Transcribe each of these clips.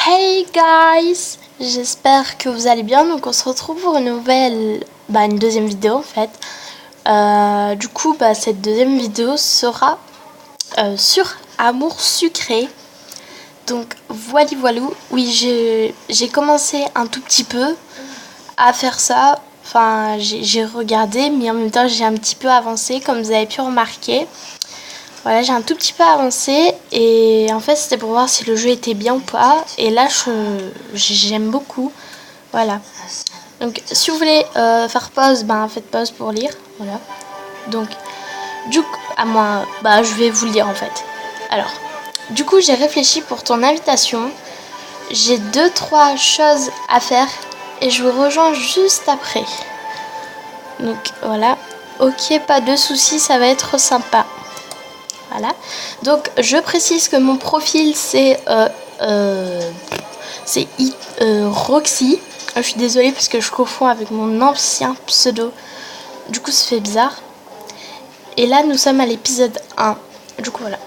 Hey guys, j'espère que vous allez bien. Donc on se retrouve pour une deuxième vidéo en fait. Du coup, cette deuxième vidéo sera sur amour sucré. Donc voilà. Oui, j'ai commencé un tout petit peu à faire ça. Enfin, j'ai regardé, mais en même temps j'ai un petit peu avancé, comme vous avez pu remarquer. Voilà, j'ai un tout petit peu avancé et en fait c'était pour voir si le jeu était bien ou pas. Et là j'aime beaucoup. Voilà. Donc si vous voulez faire pause, faites pause pour lire. Voilà. Donc du coup, je vais vous le lire en fait. Alors, du coup j'ai réfléchi pour ton invitation. J'ai 2-3 choses à faire et je vous rejoins juste après. Donc voilà. Ok, pas de soucis, ça va être sympa. Voilà. Donc je précise que mon profil c'est Roxy. Je suis désolée parce que je confonds avec mon ancien pseudo. Du coup ça fait bizarre. Et là nous sommes à l'épisode 1. Du coup voilà.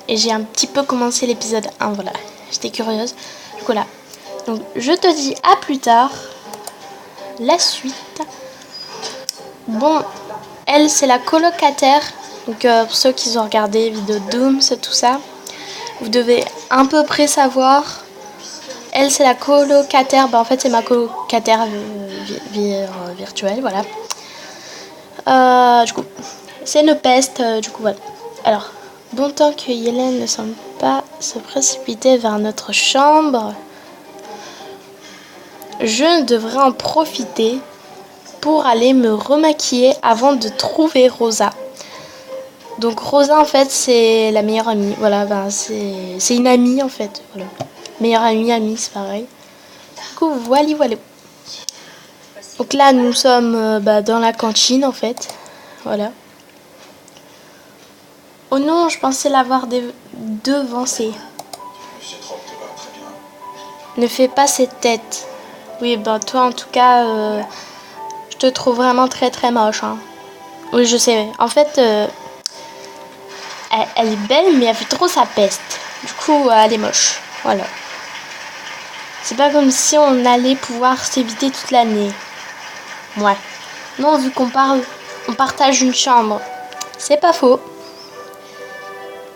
Et j'ai un petit peu commencé l'épisode 1. Voilà. J'étais curieuse. Du coup là. Donc je te dis à plus tard. La suite. Bon, elle c'est la colocataire. Donc pour ceux qui ont regardé vidéo Doom, c'est tout ça, vous devez à peu près savoir. Elle c'est la colocataire, en fait c'est ma colocataire virtuelle, voilà. Du coup, c'est une peste, du coup voilà. Alors, bon temps que Hélène ne semble pas se précipiter vers notre chambre, je devrais en profiter pour aller me remaquiller avant de trouver Rosa. Donc Rosa en fait c'est la meilleure amie, voilà, c'est une amie en fait, voilà. Meilleure amie c'est pareil. Du coup voilà. Donc là nous sommes dans la cantine en fait, voilà. Oh non, je pensais l'avoir devancé. Ne fais pas cette tête. Oui toi en tout cas je te trouve vraiment très très moche hein. Oui je sais, en fait elle est belle mais elle fait trop sa peste. Du coup elle est moche, voilà. C'est pas comme si on allait pouvoir s'éviter toute l'année. Ouais. Non, vu qu'on partage une chambre. C'est pas faux.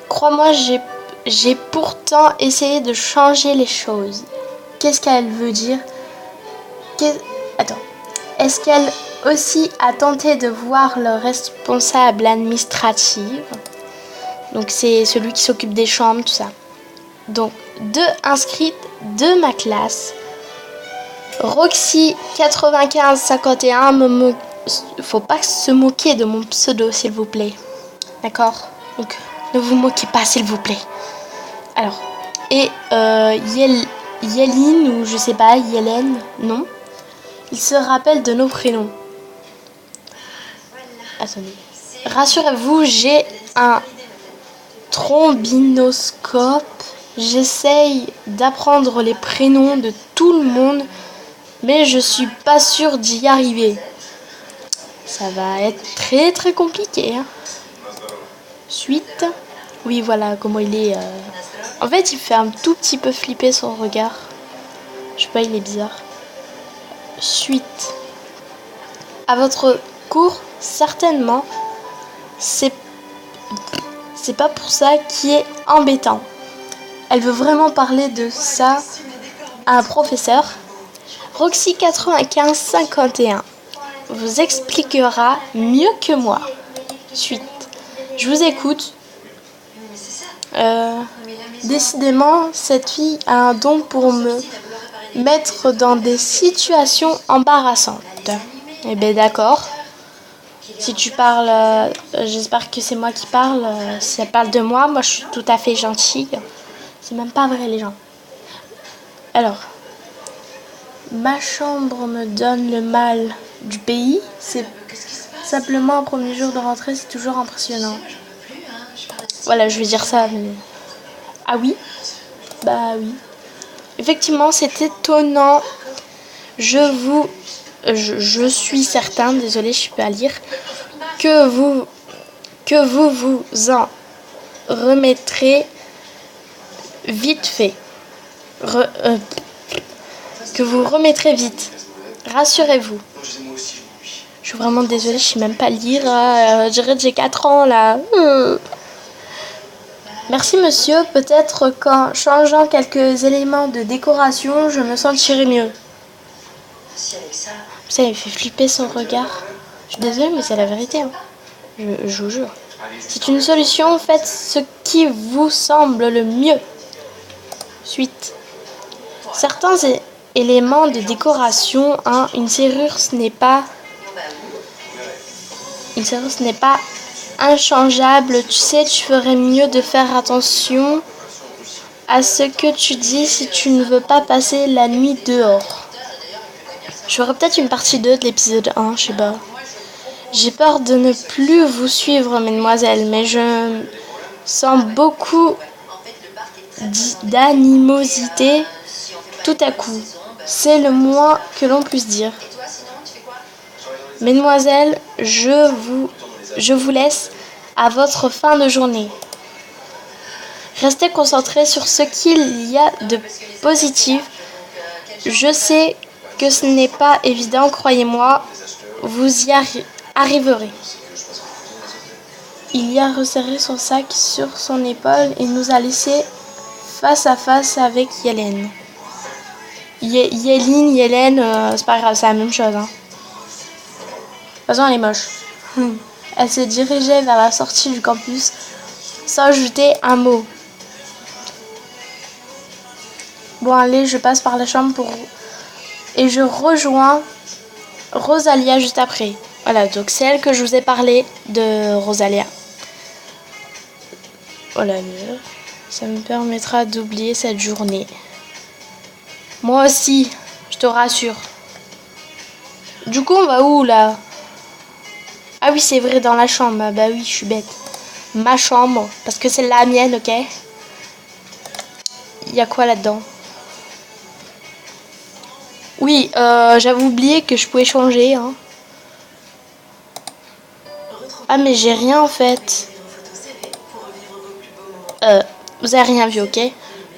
Crois-moi, j'ai pourtant essayé de changer les choses. Qu'est-ce qu'elle veut dire? Attends. Est-ce qu'elle aussi a tenté de voir le responsable administratif? Donc c'est celui qui s'occupe des chambres, tout ça. Donc 2 inscrites de ma classe. Roxy 9551, faut pas se moquer de mon pseudo s'il vous plaît. D'accord? Donc ne vous moquez pas s'il vous plaît. Alors, et Yéline ou je sais pas, Yélène, non. Il se rappelle de nos prénoms. Attendez. Rassurez-vous, j'ai un trombinoscope. J'essaye d'apprendre les prénoms de tout le monde, mais je suis pas sûre d'y arriver. Ça va être très très compliqué. Hein. Suite. Oui, voilà comment il est. En fait, il fait un tout petit peu flipper son regard. Je sais pas, il est bizarre. Suite. À votre cours, certainement, c'est pas pour ça qui est embêtant. Elle veut vraiment parler de ça à un professeur. Roxy 9551 vous expliquera mieux que moi. Suite. Je vous écoute. Décidément, cette fille a un don pour me mettre dans des situations embarrassantes. Eh ben d'accord. Si tu parles, j'espère que c'est moi qui parle. Si elle parle de moi, moi je suis tout à fait gentille. C'est même pas vrai les gens. Alors, ma chambre me donne le mal du pays. C'est simplement au premier jour de rentrée, c'est toujours impressionnant. Voilà, je vais dire ça. Mais... Ah oui? Bah oui. Effectivement, c'est étonnant. Je suis certain, désolée, je ne peux pas lire, que vous vous en remettrez vite fait. que vous remettrez vite. Rassurez-vous. Je suis vraiment désolée, je sais même pas lire. Je dirais que j'ai 4 ans là. Merci monsieur, peut-être qu'en changeant quelques éléments de décoration, je me sentirai mieux. Ça il fait flipper son regard. Je suis désolée, mais c'est la vérité. Hein. Je vous jure. C'est une solution, faites ce qui vous semble le mieux. Suite. Certains éléments de décoration, hein, une serrure, ce n'est pas inchangeable. Tu sais, tu ferais mieux de faire attention à ce que tu dis si tu ne veux pas passer la nuit dehors. Je ferai peut-être une partie 2 de l'épisode 1, je sais pas. J'ai peur de ne plus vous suivre, mesdemoiselles, mais je sens beaucoup d'animosité tout à coup. C'est le moins que l'on puisse dire. Mesdemoiselles, je vous laisse à votre fin de journée. Restez concentrés sur ce qu'il y a de positif. Je sais que ce n'est pas évident, croyez-moi, vous y arriverez. Il y a resserré son sac sur son épaule et nous a laissé face à face avec Yélène. Yélène, c'est pas grave, c'est la même chose. Hein. De toute façon, elle est moche. Elle se dirigeait vers la sortie du campus sans ajouter un mot. Bon, allez, je passe par la chambre et je rejoins Rosalia juste après. Voilà, donc c'est elle que je vous ai parlé de Rosalia. Voilà, ça me permettra d'oublier cette journée. Moi aussi, je te rassure. Du coup, on va où là? Ah oui, c'est vrai, dans la chambre. Ah bah oui, je suis bête. Ma chambre, parce que c'est la mienne, ok? Il y a quoi là-dedans? Oui, j'avais oublié que je pouvais changer. Hein. Ah, mais j'ai rien en fait. Vous avez rien vu, ok?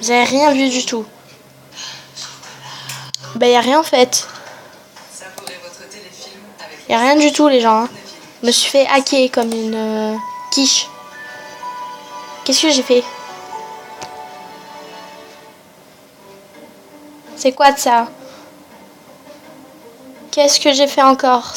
Vous avez rien vu du tout. Bah, y a rien en fait. Y a rien du tout, les gens. Hein. Je me suis fait hacker comme une quiche. Qu'est-ce que j'ai fait? C'est quoi de ça? Qu'est-ce que j'ai fait encore?